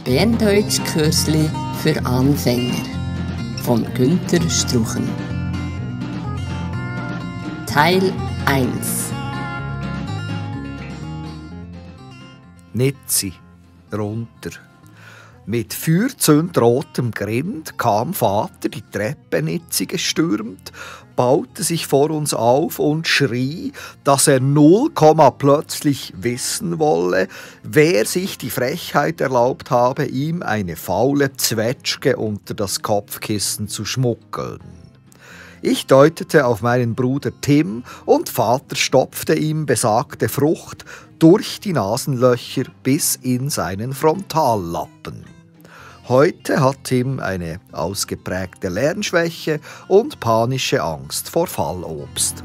Bärndütsch-Kürsli für Anfänger von Günter, Struchen. Teil 1. Nidsi, runter. Mit feuerzündrotem Grind kam Vater die Treppe Nidsi gestürmt, baute sich vor uns auf und schrie, dass er plötzlich wissen wolle, wer sich die Frechheit erlaubt habe, ihm eine faule Zwetschge unter das Kopfkissen zu schmuggeln. Ich deutete auf meinen Bruder Tim und Vater stopfte ihm besagte Frucht durch die Nasenlöcher bis in seinen Frontallappen. Heute hat Tim eine ausgeprägte Lernschwäche und panische Angst vor Fallobst.